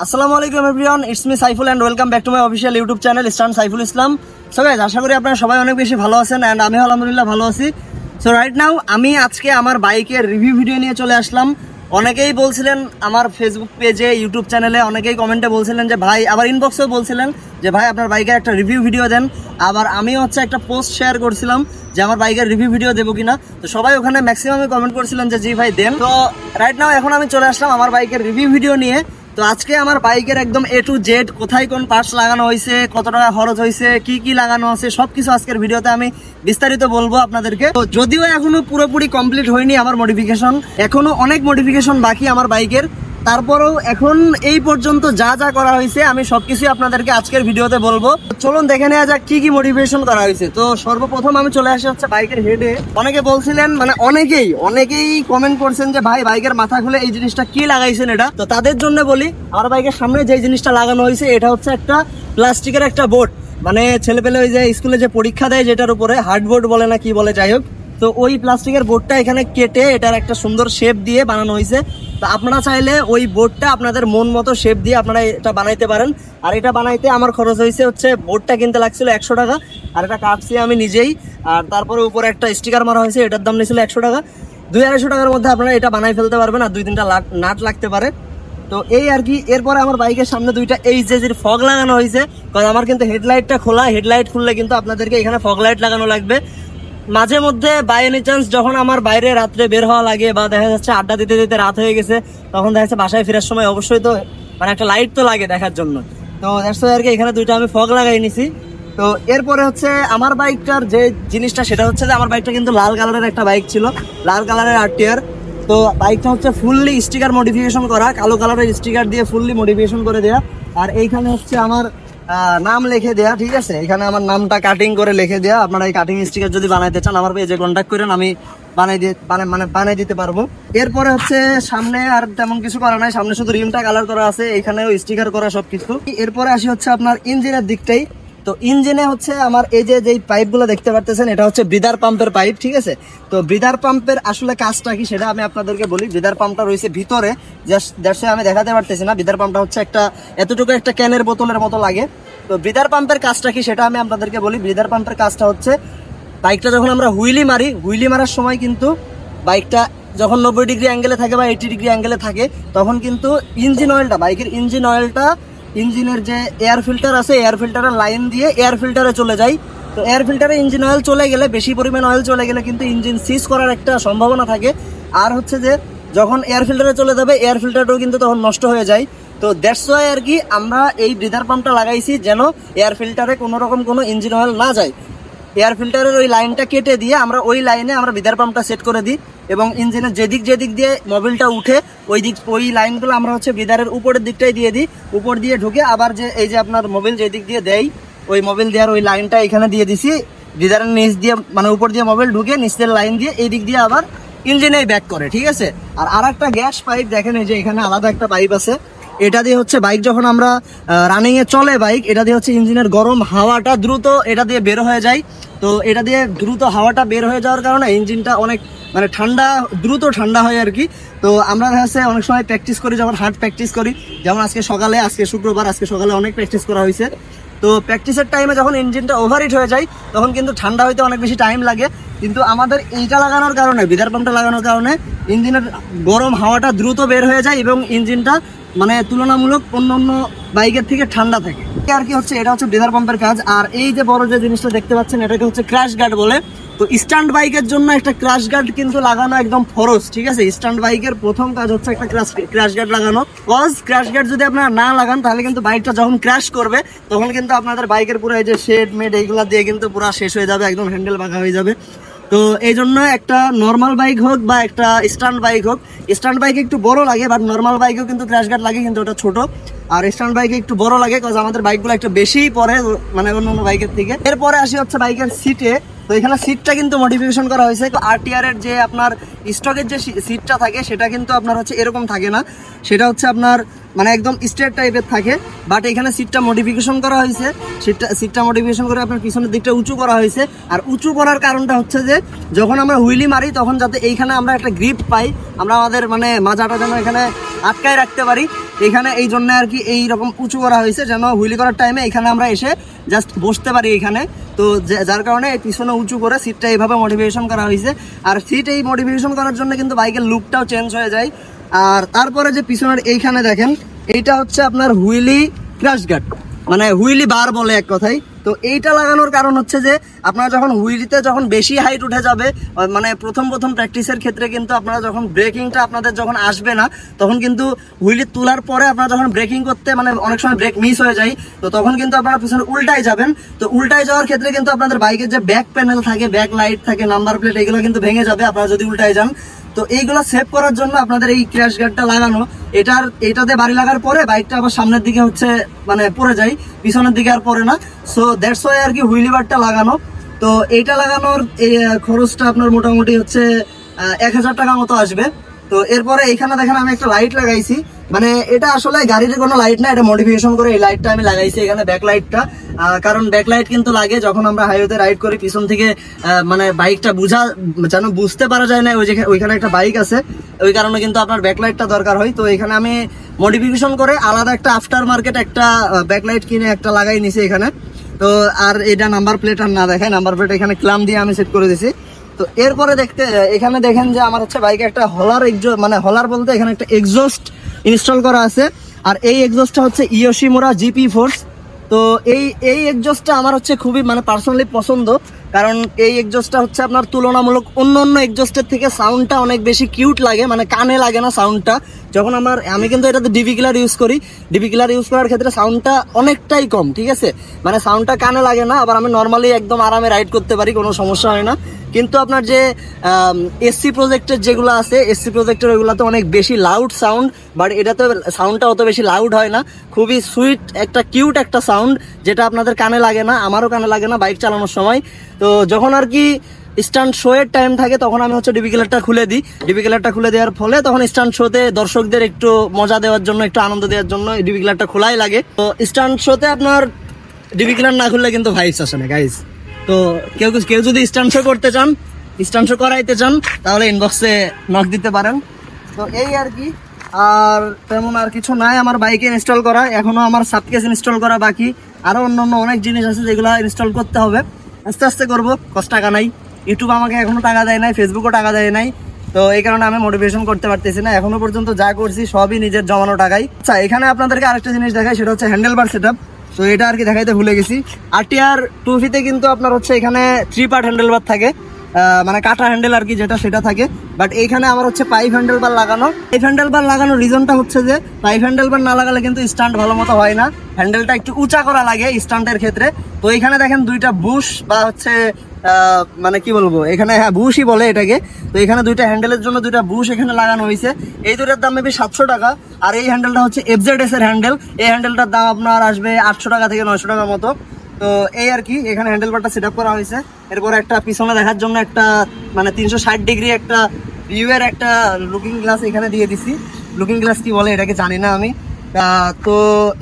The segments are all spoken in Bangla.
আসসালামু আলাইকুম everyone, it's me Saiful and welcome back to my official YouTube channel stunt Saiful Islam. So guys, আশা করি আপনারা সবাই অনেক বেশি ভালো আছেন এন্ড আমিও আলহামদুলিল্লাহ ভালো আছি। সো রাইট নাও আমি আজকে আমার বাইকের রিভিউ ভিডিও নিয়ে চলে আসলাম। অনেকেই বলছিলেন আমার ফেসবুক পেজে, ইউটিউব চ্যানেলে অনেকেই কমেন্টে বলছিলেন যে ভাই, আবার ইনবক্সেও বলছিলেন যে ভাই আপনার বাইকের একটা রিভিউ ভিডিও দেন। আবার আমিও একটা পোস্ট শেয়ার করছিলাম যে আমার বাইকের রিভিউ ভিডিও দেবো কিনা। তো সবাই ওখানে ম্যাক্সিমামে কমেন্ট করছিলেন যে জি ভাই দেন। তো রাইট নাও এখন আমি চলে আসলাম আমার বাইকের রিভিউ ভিডিও নিয়ে। তো আজকে আমার বাইকের একদম A to Z, কোথায় কোন পার্টস লাগানো হয়েছে, কত টাকা খরচ হয়েছে, কি কি লাগানো আছে, সবকিছু আজকের ভিডিওতে আমি বিস্তারিত বলবো আপনাদেরকে। তো যদিও এখনো পুরোপুরি কমপ্লিট হয়নি আমার মডিফিকেশন, এখনো অনেক মডিফিকেশন বাকি আমার বাইকের, তারপরেও এখন এই পর্যন্ত যা যা করা হয়েছে আমি সবকিছু আপনাদেরকে আজকের ভিডিওতে বলবো। চলুন দেখে নেওয়া যাক কি কি মডিফিকেশন করা হয়েছে। তো সর্বপ্রথম আমি চলে আসি বাইকের হেডে। অনেকে বলছিলেন, মানে অনেকেই কমেন্ট করছেন যে ভাই বাইকের মাথা খুলে এই জিনিসটা কি লাগাইছেন এটা। তো তাদের জন্য বলি, আমার বাইকের সামনে যে জিনিসটা লাগানো হয়েছে এটা হচ্ছে একটা প্লাস্টিকের একটা বোর্ড, মানে ছেলেপেলে ওই যে স্কুলে যে পরীক্ষা দেয় যেটার উপরে হার্ডবোর্ড বলে না কি বলে, যাই হোক। তো ওই প্লাস্টিকের বোর্ডটা এখানে কেটে এটার একটা সুন্দর শেপ দিয়ে বানানো হয়েছে। তো আপনারা চাইলে ওই বোর্ডটা আপনাদের মন মতো শেপ দিয়ে আপনারা এটা বানাইতে পারেন। আর এটা বানাইতে আমার খরচ হয়েছে বোর্ডটা কিনতে লাগছিল 100 টাকা, আর এটা কাটছি আমি নিজেই। আর তারপরে উপরে একটা স্টিকার মারা হয়েছে, এটার দাম নিয়েছিল 100 টাকা। 200-250 টাকার মধ্যে আপনারা এটা বানাই ফেলতে পারবেন, আর 2-3টা নাট লাগতে পারে। তো এই আর কি। এরপরে আমার বাইকের সামনে দুইটা HJG ফগ লাগানো হয়েছে, কারণ আমার কিন্তু হেডলাইটটা খোলা। হেডলাইট খুললে কিন্তু আপনাদেরকে এখানে ফগ লাইট লাগানো লাগবে। মাঝে মধ্যে বাই এনি চান্স যখন আমার বাইরে রাত্রে বের হওয়া লাগে, বা দেখা যাচ্ছে আড্ডা দিতে দিতে রাত হয়ে গেছে, তখন দেখা যাচ্ছে বাসায় ফেরার সময় অবশ্যই তো মানে একটা লাইট তো লাগে দেখার জন্য। তো দ্যাটস ওয়াই আর কি এখানে দুইটা আমি ফগ লাগাই নিছি। তো এরপরে আমার বাইকটার যে জিনিসটা, সেটা হচ্ছে যে আমার বাইকটা কিন্তু লাল কালারের একটা বাইক ছিল, লাল কালারের RTR। তো বাইকটা ফুললি স্টিকার মডিফিকেশন করা, কালো কালারের স্টিকার দিয়ে ফুললি মডিফিকেশন করে দেয়া। আর এইখানে আমার নাম লিখে দেয়া, ঠিক আছে, এখানে আমার নামটা কাটিং করে লিখে দেয়া। আপনারা এই কাটিং স্টিকার যদি বানাইতে চান আমার পেজে কন্ট্যাক্ট করেন, আমি বানাই দিতে পারবো। এরপরে সামনে আর তেমন কিছু করা নাই, সামনে শুধু রিমটা কালার করা আছে, এখানেও স্টিকার করা সবকিছু। এরপরে আসি আপনার ইঞ্জিনের দিকটাই। তো ইঞ্জিনে আমার এই যে পাইপগুলো দেখতে পারতেছেন, এটা ব্রিদার পাম্পের পাইপ, ঠিক আছে। তো ব্রিদার পাম্পের আসলে কাজটা কি সেটা আমি আপনাদেরকে বলি। ব্রিদার পাম্পটা রয়েছে ভিতরে, জাস্ট আমি দেখাতে পারতেছি না। ব্রিদার পাম্পটা একটা এতটুকু একটা ক্যানের বোতলের মতো লাগে। তো ব্রিদার পাম্পের কাজটা কি সেটা আমি আপনাদেরকে বলি। ব্রিদার পাম্পের কাজটা বাইকটা যখন আমরা হুইলি মারার সময় কিন্তু বাইকটা যখন 90 ডিগ্রি অ্যাঙ্গেলে থাকে বা 80 ডিগ্রি অ্যাঙ্গেলে থাকে, তখন কিন্তু বাইকের ইঞ্জিন অয়েলটা ইঞ্জিনের যে এয়ার ফিল্টার আছে, এয়ার ফিল্টারের লাইন দিয়ে এয়ার ফিল্টারে চলে যায়। তো এয়ার ফিল্টারে ইঞ্জিন অয়েল চলে গেলে, বেশি পরিমাণ অয়েল চলে গেলে কিন্তু ইঞ্জিন সিজ করার একটা সম্ভাবনা থাকে। আর যে যখন এয়ার ফিল্টারে চলে যাবে, এয়ার ফিল্টারটাও কিন্তু তখন নষ্ট হয়ে যায়। তো দ্যাটস ওয়াই আর কি আমরা এই ব্রিদার পাম্পটা লাগাইছি, যেন এয়ার ফিল্টারে কোনো রকম কোনো ইঞ্জিন অয়েল না যায়। এয়ার ফিল্টারের ওই লাইনটা কেটে দিয়ে আমরা ওই লাইনে ব্রিদার পাম্পটা সেট করে দিই, এবং ইঞ্জিনের যেদিক দিয়ে মোবিলটা উঠে ওই লাইনগুলো আমরা ব্রিদারের উপরের দিকটাই দিয়ে দিই। উপর দিয়ে ঢুকে আবার যে এই যে আপনার মোবিল যেদিক দিয়ে দেয়, ওই মোবিল দেওয়ার ওই লাইনটা এখানে দিয়ে দিছি। ব্রিদারের নিচ দিয়ে মানে উপর দিয়ে মোবিল ঢুকে নিচের লাইন দিয়ে এই দিক দিয়ে আবার ইঞ্জিনেই ব্যাক করে, ঠিক আছে। আর একটা গ্যাস পাইপ দেখেন, এই যে এখানে আলাদা একটা পাইপ আছে। এটা দিয়ে বাইক যখন আমরা রানিং এ চলে বাইক, এটা দিয়ে ইঞ্জিনের গরম হাওয়াটা দ্রুত এটা দিয়ে বের হয়ে যায়। তো এটা দিয়ে দ্রুত হাওয়াটা বের হয়ে যাওয়ার কারণে ইঞ্জিনটা অনেক মানে দ্রুত ঠান্ডা হয় আর কি। তো আমরা অনেক সময় প্র্যাকটিস করি, যখন হার্ড প্র্যাকটিস করি, যেমন আজকে শুক্রবার, আজকে সকালে অনেক প্র্যাকটিস করা হয়েছে। তো প্র্যাকটিসের টাইমে যখন ইঞ্জিনটা ওভারহিট হয়ে যায়, তখন কিন্তু ঠান্ডা হইতে অনেক বেশি টাইম লাগে। কিন্তু আমাদের এইটা লাগানোর কারণে, ব্রিদার পাম্পটা লাগানোর কারণে ইঞ্জিনের গরম হাওয়াটা দ্রুত বের হয়ে যায়, এবং ইঞ্জিনটা মানে তুলনামূলক অন্য বাইকের থেকে ঠান্ডা থাকে আর কি। এটা ব্রিদার পাম্পের কাজ। আর এই যে বড় যে জিনিসটা দেখতে পাচ্ছেন, এটাকে ক্র্যাশ গার্ড বলে। তো স্ট্যান্ড বাইকের জন্য একটা ক্র্যাশ গার্ড কিন্তু লাগানো একদম ফরজ, ঠিক আছে। স্ট্যান্ড বাইকের প্রথম কাজ একটা ক্র্যাশ গার্ড লাগানো। ক্র্যাশ গার্ড যদি আপনারা না লাগান, তাহলে কিন্তু বাইকটা যখন ক্র্যাশ করবে, তখন কিন্তু আপনাদের বাইকের পুরো এই যে শেড মেড এইগুলা দিয়ে কিন্তু পুরো শেষ হয়ে যাবে, একদম হ্যান্ডেল বাঁকা হয়ে যাবে। তো এই জন্য একটা নর্মাল বাইক হোক বা একটা স্ট্যান্ড বাইক হোক, স্ট্যান্ড বাইকে একটু বড় লাগে, বাট নর্মাল বাইকেও কিন্তু ক্র্যাশ গার্ড লাগে, কিন্তু ওটা ছোট। আর স্ট্যান্ড বাইকে একটু বড় লাগে, কারণ আমাদের বাইকগুলো একটু বেশি পরে মানে অন্য বাইকের থেকে। এরপরে আসি বাইকের সিটে। তো এখানে সিটটা কিন্তু মডিফিকেশন করা হয়েছে। RTR এর যে আপনার স্টকের যে সিটটা থাকে, সেটা কিন্তু আপনার এরকম থাকে না। সেটা আপনার মানে একদম স্ট্রেট টাইপের থাকে, বাট এখানে সিটটা মডিফিকেশন করা হয়েছে। সিটটা মডিফিকেশন করে আপনার পিছনের দিকটা উঁচু করা হয়েছে। আর উঁচু করার কারণটা হচ্ছে যে যখন আমরা হুইলি মারি তখন যাতে এইখানে আমরা একটা গ্রিপ পাই, আমরা আমাদের মানে মাজাটা যেন এখানে আটকায় রাখতে পারি, এখানে এই জন্য আর কি এইরকম উঁচু করা হয়েছে, যেন হুইলি করার টাইমে এখানে আমরা এসে জাস্ট বসতে পারি এখানে। তো যার কারণে এই পিছনে উঁচু করে সিটটা এইভাবে মডিফিকেশন করা হয়েছে। আর সিট এই মডিফিকেশন করার জন্য কিন্তু বাইকের লুকটাও চেঞ্জ হয়ে যায়। আর তারপরে যে পিছনের এইখানে দেখেন, এইটা হচ্ছে আপনার হুইলি ক্র্যাশ গার্ড, মানে হুইলি বার বলে এক কথায়। তো এইটা লাগানোর কারণ হচ্ছে যে আপনারা যখন হুইলিতে যখন বেশি হাইট উঠে যাবে, মানে প্রথম প্র্যাকটিসের ক্ষেত্রে কিন্তু আপনারা যখন ব্রেকিংটা আপনাদের যখন আসবে না, তখন কিন্তু হুইলি তোলার পরে আপনারা যখন ব্রেকিং করতে মানে অনেক সময় ব্রেক মিস হয়ে যায়, তো তখন কিন্তু আপনারা পিছনে উল্টায় যাবেন। তো উল্টায় যাওয়ার ক্ষেত্রে কিন্তু আপনাদের বাইকের যে ব্যাক প্যানেল থাকে, ব্যাক লাইট থাকে, নাম্বার প্লেট, এগুলো কিন্তু ভেঙে যাবে আপনারা যদি উল্টায় যান। তো এইগুলো সেভ করার জন্য আপনাদের এই ক্র্যাশ গার্ডটা লাগানো। এটাতে বাড়ি লাগার পরে বাইকটা আবার সামনের দিকে হচ্ছে মানে পড়ে যায়, পিছনের দিকে আর পড়ে না। সো দ্যাটস ওয়াই আর কি হুইলি বারটা লাগানো। তো এইটা লাগানোর এই খরচটা আপনার মোটামুটি হচ্ছে 1000 টাকা মতো আসবে। তো এরপরে এখানে দেখেন আমি একটা লাইট লাগাইছি, মানে এটা আসলে গাড়ির কোনো লাইট না, এটা মডিফিকেশন করে এই লাইটটা আমি লাগাইছি এখানে, ব্যাক লাইটটা। কারণ ব্যাক লাইট কিন্তু লাগে যখন আমরা হাইওয়েতে রাইড করি, পিছন থেকে মানে বাইকটা যেন বুঝতে পারা যায় না ওইখানে একটা বাইক আছে, ওই কারণে কিন্তু আপনার ব্যাক লাইটটা দরকার হয়। তো এখানে আমি মডিফিকেশন করে আলাদা একটা আফটার মার্কেট একটা ব্যাক লাইট কিনে একটা লাগাই নিছি এখানে। তো আর এটা নাম্বার প্লেট আর না দেখায়, নাম্বার প্লেট এখানে ক্লাম দিয়ে আমি সেট করে দিছি। তো এরপরে এখানে দেখেন যে আমার হচ্ছে বাইকে একটা মানে হলার বলতে এখানে একটা এক্সস্ট ইনস্টল করা আছে। আর এই এক্সস্টটা হচ্ছে ইয়োশিমুরা জিপি ফোর্স। তো এই এক্সস্টটা আমার হচ্ছে খুবই মানে পার্সোনালি পছন্দ, কারণ এই এক্সস্টটা হচ্ছে আপনার তুলনামূলক অন্য এক্সস্টের থেকে সাউন্ডটা অনেক বেশি কিউট লাগে, মানে কানে লাগে না সাউন্ডটা। যখন আমি কিন্তু এটাতে ডিবি কিলার ইউজ করি, ডিবি কিলার ইউজ করার ক্ষেত্রে সাউন্ডটা অনেকটাই কম, ঠিক আছে, মানে সাউন্ডটা কানে লাগে না। আবার আমি নর্মালি একদম আরামে রাইড করতে পারি, কোনো সমস্যা হয় না। কিন্তু আপনার যে এসসি প্রজেক্টের যেগুলো আছে, এসসি প্রজেক্টের ওইগুলোতে অনেক বেশি লাউড সাউন্ড, বাট এটাতে সাউন্ডটা অত বেশি লাউড হয় না, খুবই সুইট একটা কিউট একটা সাউন্ড, যেটা আপনাদের কানে লাগে না, আমারও কানে লাগে না বাইক চালানোর সময়। তো যখন আর কি স্টান্ট শো এর টাইম থাকে তখন আমি হচ্ছে ডিবি কিলারটা খুলে দিই। ডিবি কিলারটা খুলে দেওয়ার ফলে তখন স্টান্ট শোতে দর্শকদের একটু মজা দেওয়ার জন্য, একটু আনন্দ দেওয়ার জন্য ডিবি কিলারটা খোলাই লাগে। তো স্টান্ট শোতে আপনার ডিবি কিলার না খুললে কিন্তু ভাইবস আসে না গাইস। তো কেউ যদি স্টান্ট শো করতে চান, স্টান্ট শো করাইতে চান, তাহলে ইনবক্সে নক দিতে পারেন। তো এই আর কি, আর তেমন আর কিছু নাই আমার বাইকে ইনস্টল করা। এখনো আমার সাবকেস ইনস্টল করা বাকি, আরো অন্যান্য অনেক জিনিস আছে যেগুলো ইনস্টল করতে হবে, আস্তে আস্তে করবো, কষ্ট টাকা নাই। ইউটিউব আমাকে এখনো টাকা দেয় নাই, ফেসবুকও টাকা দেয় নাই, তো এই কারণে আমি মোটিভেশন করতে পারতেছি না। এখনো পর্যন্ত যা করছি সবই নিজের জমানো টাকাই। আচ্ছা, এখানে আপনাদেরকে আরেকটা জিনিস দেখাই, সেটা হচ্ছে হ্যান্ডেল বার সেট আপ। তো এটা আর কি দেখাইতে ভুলে গেছি। RTR 250 কিন্তু আপনার হচ্ছে এখানে 3 পার্ট হ্যান্ডেল বার থাকে, মানে কাটা হ্যান্ডেল আর কি যেটা, সেটা থাকে। বাট এইখানে আমার হচ্ছে পাইপ হ্যান্ডেল বার লাগানো। এই হ্যান্ডেল বার লাগানোর রিজনটা হচ্ছে যে পাইপ হ্যান্ডেল বার না লাগালে কিন্তু স্ট্যান্ড ভালো মতো হয় না, হ্যান্ডেলটা একটু উঁচা করা লাগে স্ট্যান্ডের ক্ষেত্রে। তো এখানে দেখেন দুইটা বুশ বা হচ্ছে মানে কি বলবো, এখানে হ্যাঁ বুশই বলে এটাকে। তো এখানে দুইটা হ্যান্ডেলের জন্য দুইটা বুশ এখানে লাগানো হয়েছে। এই দুইটার দাম মেবি 700 টাকা। আর এই হ্যান্ডেলটা হচ্ছে FZS এর হ্যান্ডেল, এই হ্যান্ডেলটার দাম আপনার আসবে 800 টাকা থেকে 900 টাকা মতো। তো এই আর কি, এখানে হ্যান্ডেল বারটা সেট আপ করা হয়েছে। এরপরে একটা পিছনে দেখার জন্য একটা মানে 360 ডিগ্রি একটা ভিউয়ের একটা লুকিং গ্লাস এখানে দিয়ে দিছি। লুকিং গ্লাস কি বলে এটাকে জানি না আমি। তো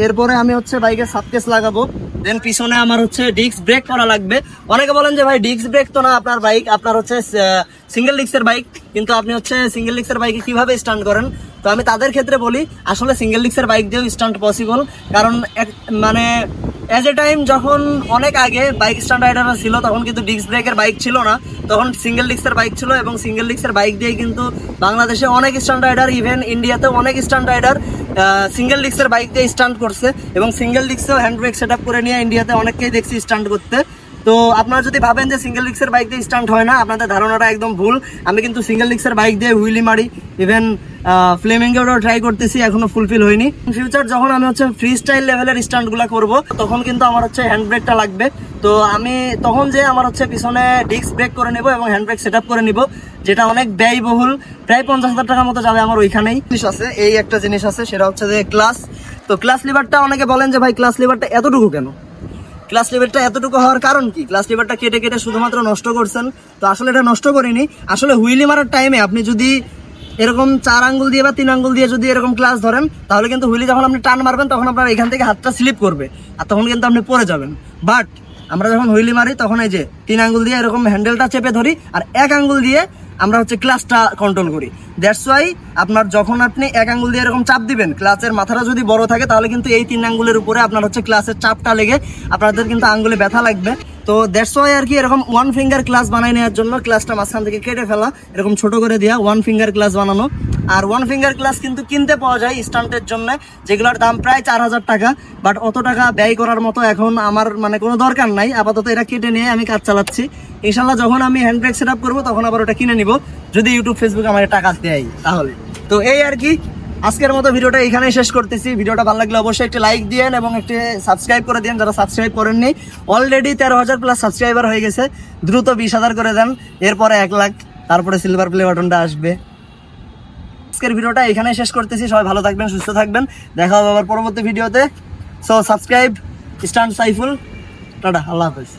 এরপরে আমি হচ্ছে বাইকের সাবকেস লাগাবো, দেন পিছনে আমার হচ্ছে ডিস্ক ব্রেক করা লাগবে। অনেকে বলেন যে ভাই ডিস্ক ব্রেক তো না আপনার বাইক, আপনার হচ্ছে সিঙ্গেল ডিস্কের বাইক, কিন্তু আপনি হচ্ছে সিঙ্গেল ডিস্কের বাইকে কিভাবে স্টান্ট করেন? তো আমি তাদের ক্ষেত্রে বলি আসলে সিঙ্গেল ডিস্কের বাইক দিয়েও স্টান্ট পসিবল। কারণ মানে এজ এ টাইম যখন অনেক আগে বাইক স্টান্ট রাইডাররা ছিল তখন কিন্তু ডিস্ক ব্রেকের বাইক ছিল না, তখন সিঙ্গেল ডিস্কের বাইক ছিল, এবং সিঙ্গেল ডিস্কের বাইক দিয়ে কিন্তু বাংলাদেশে অনেক স্টান্ট রাইডার, ইভেন ইন্ডিয়াতে অনেক স্টান্ট রাইডার সিঙ্গেল ডিস্কের বাইক দিয়ে স্টান্ট করছে, এবং সিঙ্গেল ডিস্কেও হ্যান্ড ব্রেক সেট আপ করে নিয়ে ইন্ডিয়াতে অনেককেই দেখছি স্টান্ট করতে। তো আপনারা যদি ভাবেন যে সিঙ্গেল ডিস্কের বাইক দিয়ে স্টান্ট হয় না, আপনাদের ধারণাটা একদম ভুল। আমি কিন্তু সিঙ্গেল ডিস্কের বাইক দিয়ে হুইলি মারি, ইভেন ফ্লেমিংয়েও ট্রাই করতেছি, এখনো ফুলফিল হয়নি। ফিউচার যখন আমি হচ্ছে ফ্রি স্টাইল লেভেলের স্টান্টগুলো করব, তখন কিন্তু আমার হচ্ছে হ্যান্ড ব্রেকটা লাগবে। তো আমি তখন যে আমার হচ্ছে পিছনে ডিস্ক ব্রেক করে নেব এবং হ্যান্ড ব্রেক সেট আপ করে নিব, যেটা অনেক ব্যয়বহুল, প্রায় 50,000 টাকার মতো যাবে আমার ওইখানেই। জিনিস আছে, এই একটা জিনিস আছে, সেটা হচ্ছে যে ক্লাস। তো ক্লাস লিভারটা অনেকে বলেন যে ভাই ক্লাস লিভারটা এতটুকু কেন? ক্লাস লিভারটা এতটুকু হওয়ার কারণ কি? ক্লাস লিভারটা কেটে কেটে শুধুমাত্র নষ্ট করছেন? তো আসলে এটা নষ্ট করিনি, আসলে হুইলি মারার টাইমে আপনি যদি এরকম 4 আঙ্গুল দিয়ে বা 3 আঙ্গুল দিয়ে যদি এরকম ক্লাচ ধরেন তাহলে কিন্তু হুইলে যখন আপনি টান মারবেন তখন আপনার এখান থেকে হাতটা স্লিপ করবে আর তখন কিন্তু আপনি পড়ে যাবেন। বাট আমরা যখন হুইলি মারি তখন এই যে 3 আঙ্গুল দিয়ে এরকম হ্যান্ডেলটা চেপে ধরি আর 1 আঙ্গুল দিয়ে আমরা হচ্ছে ক্লাচটা কন্ট্রোল করি। দ্যাটস ওয়াই আপনার যখন আপনি 1 আঙ্গুল দিয়ে এরকম চাপ দিবেন, ক্লাচের মাথাটা যদি বড় থাকে তাহলে কিন্তু এই 3 আঙ্গুলের উপরে আপনার হচ্ছে ক্লাচের চাপটা লেগে আপনাদের কিন্তু আঙ্গুলে ব্যথা লাগবে। তো দ্যাটস ওয়াই আর কি এরকম 1 ফিঙ্গার ক্লাচ বানাই নেওয়ার জন্য ক্লাচটা মাঝখান থেকে কেটে ফেলা, এরকম ছোট করে দেওয়া 1 ফিঙ্গার ক্লাচ বানানো। আর 1 ফিঙ্গার ক্লাচ কিন্তু কিনতে পাওয়া যায় স্টান্টের জন্য, যেগুলোর দাম প্রায় 4000 টাকা। বাট অত টাকা ব্যয় করার মতো এখন আমার মানে কোনো দরকার নাই, আপাতত এটা কেটে নিয়ে আমি কাজ চালাচ্ছি। ইনশাল্লাহ যখন আমি হ্যান্ড ব্রেক সেট আপ করবো তখন আবার ওটা কিনে নিব, যদি ইউটিউব ফেসবুক আমার টাকা দেয় তাহলে। তো এই আর কি, আজকের মতো ভিডিওটা এখানেই শেষ করতেছি। ভিডিওটা ভালো লাগলে অবশ্যই একটি লাইক দিয়েন এবং একটি সাবস্ক্রাইব করে দিন যারা সাবস্ক্রাইব করেননি। অলরেডি 13,000 প্লাস সাবস্ক্রাইবার হয়ে গেছে, দ্রুত 20,000 করে দেন, এরপরে 1 লাখ, তারপরে সিলভার প্লে বাটনটা আসবে। আজকের ভিডিওটা এখানেই শেষ করতেছি। সবাই ভালো থাকবেন, সুস্থ থাকবেন, দেখা হবে আবার পরবর্তী ভিডিওতে। So subscribe stunt Saiful, tata, আল্লাহ হাফেজ।